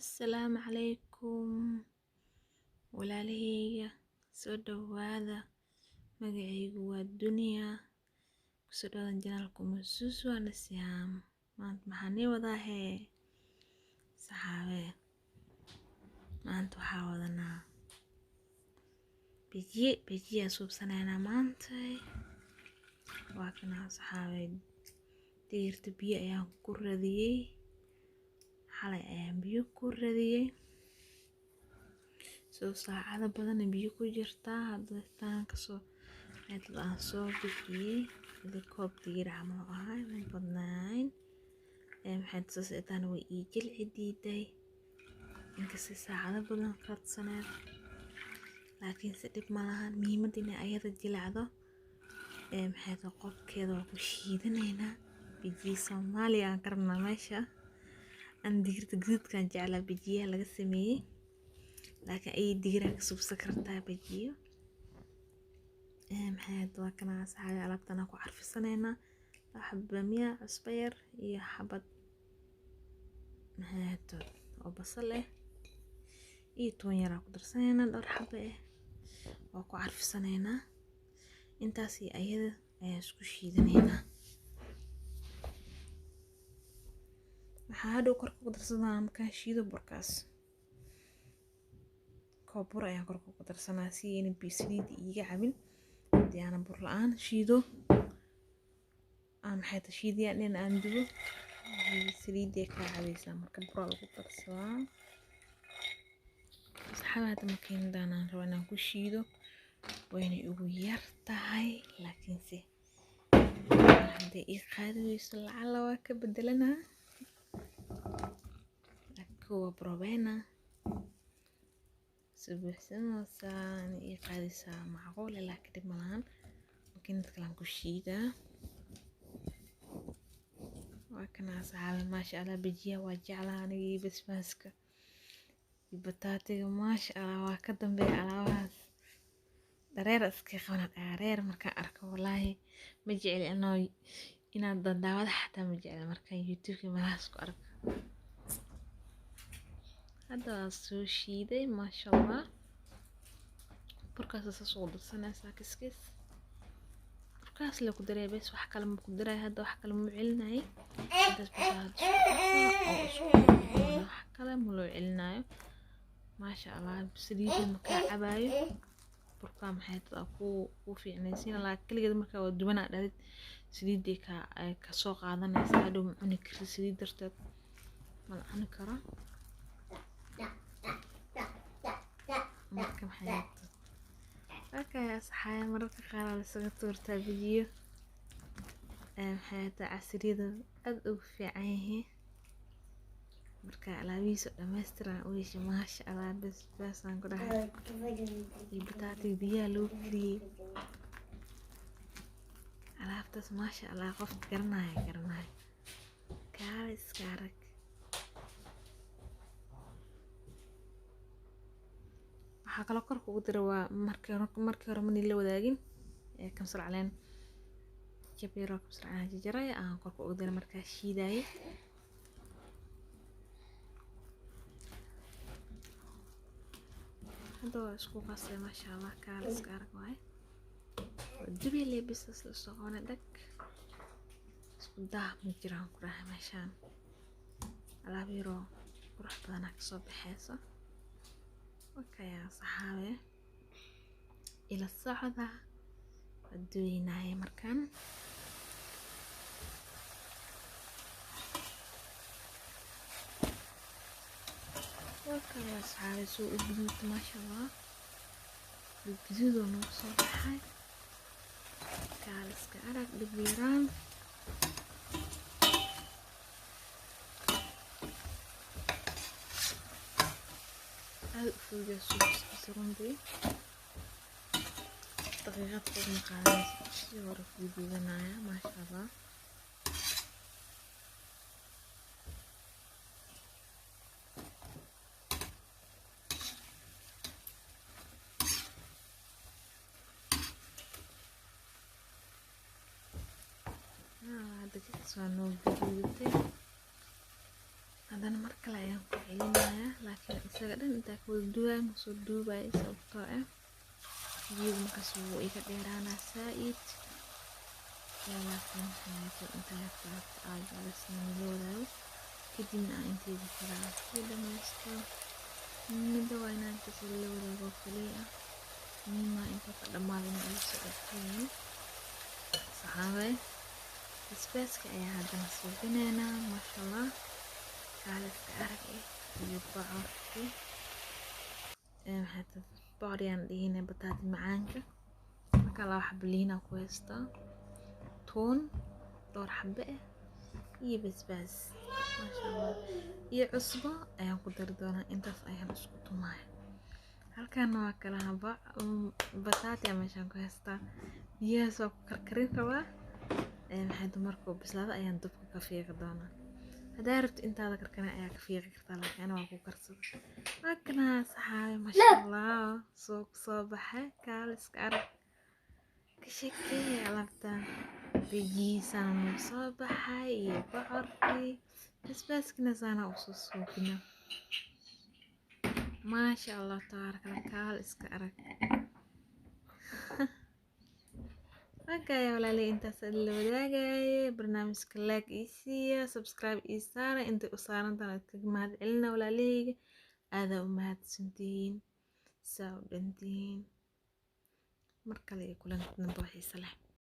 السلام عليكم walalheyga soo dhawaada magacaygu waa dunya kusoo dhawaan janaalku masuus waana siyaam maanta maxaan ii wadaa saxaabe maanta waxaa wadanaa bajiye suubsanaynaa maanta waa kana saxaabe digirta biyo ayaan ku radiyey xalay ayaan biyo ku radiyey soo saacado badan biyo ku jirtaa hadda taan kasoo aan soo bixiyey koob digir camal ahay ma badnayn maxay tusaytaan way ii jilci diiday inkastoo saacado badan qadsaneed laakiin si dhib ma lahan muhiimad inay ayada jilacdo maxay qofkeeda ku shiidanaynaa bajiye somali aan karnaa meesha aan digirta guudkan jeclaa bajiyaha laga sameeyey laakiin ay digiraha ka subsan kartaa bajiyo maxay waa kana saxaabe alaabtana ku carfisanaynaa xabba miya cusbo yar iyo xabad maxay oo basal iyo toon yar ku darsanaynaa dhowr xabba waa ku carfisanaynaa intaas iyo ayada ayaa isku shiidanaynaa waxaa hadhow korka ku darsanaa markaan shiido burkaas koob bur ayaan korka ku darsanaa si ayna saliid iiga cabin hadii aan bur la'aan shiido maxay shiidayaan in aan dubo saliid ka cabaysaa marka bur lagu darsadaa saxaabe hadda makiinadaan aan rabaa inaan ku shiido wayna ugu yar tahay laakiin si hadday ii qaadi weyso lacala waa ka bedelanaa kuwa probena subuxsanaysaa ii qaadaysaa macquul laakiin dhib ma lahan makiinad kale aan ku shiidaa waa kana saxaabe maasha Allah bajiyaha waa jeclaa aniga basbaaska iyo bataatiga maasha Allah waa ka dambeeya alaabahaas dareer iska qaban dareer markaan arko wallaahi ma jecli inaan daawada xataa ma jecli markaan YouTube malaas ku arko hadda soo shiiday maasha Allah burkaas soo darsanaysaa kiskis burkaas la ku daray bes wax kale ma ku daray hadda wax kale ma celinay intaas wax kale ma loo celinayo maasha Allah saliid ma ka cabayo burka maxay ku fiicnaysiin laakiin kaligeed marka waa dubanaa dhalid saliid ka soo qaadanaysa hadhow ma cuni kartid saliid darteed ma cuni karo marka maxay okay saxaabe mararka qaar la isaga tuurtaa bajiyo maxay casiriyada aad ugu fiican yihiin marka alaabihiisa dhammaystiran u yeeshay maasha Allah basbaas aan ku dhahay iyo bataatiga biyaha loo kariyey alaabtaas maasha Allah qof garanaya kaale iska arag waxaa kaloo korka ugu dira waa markii hore mani la wadaagin kamsar caleen jabiro kamsar caleen jajaray aan korka ugu dira markaa shiidaye hadda waa isku qasay maasha Allah kaale iska arag waay dubi leebisas la soo qona dhag isku daa ma jiraan ku dhahay meeshaan alaab yaro qurux badan ka soo baxayso okay saxaabe ila socda aduunay markaan okay saxaabe soo u guduud maasha Allah guduud oo noo soo baxay kaal iska arag dhibiiraan فوجا سوس رندي دقيقات فوق مقالات شي ورا فيديو هنايا ما شاء الله هذا كيس وانو فيديو هذا مركله ayaan ku celinayaa laakiin isaga dhan intaa ku duwaa ma soo duubay sababtoo ah video markaas wuu iga dheeraanaa saaid laakiin hay'adda intaa faafta aagalasna la wadaago kadibna aan inteeda kala ku dhamaysto midda waa inaan intaas la wadaago kaliya muhiima inta ka dhamaadina ay socoteen saxaabay basbaaska ayaa haddana suubinaynaa maasha allah kaaliska arag iyo bocorki maxaa bocoriyaan dhihina bataati macaanka marka laba xabo liina ku haysta toon dhowr xabo iyo basbaas maasha allah iyo cusbo ayaan ku dari doonaa intaas ayaan isku tumaaya halkaan waa kala haba bataati ama meeshaan ku haysta biyahaas waa ku karkarin rabaa maxaa markuu bislaado ayaan dabka ka fiiqi doonaa hadaa rabto intaada karkana ayaa ka fiiqi kartaa laakiin waa ku karsada waakana saxaabe maasha allah soo baxay kaaliska arag ka sheekee alaabtaan biyihiisana noo soo baxay iyo bocorkii basbaaskina saana usoo suubina maasha allah tabaaraka allah kaaliska arag okay walaalay intaas la wadaagay barnaamijka like ii siiya subscribe ii saara inta u saarantaan aad kaga mahad celina walaalheyga aada u mahadsantihiin saa u dhantihiin mar kale kulanti dambe xiiso leh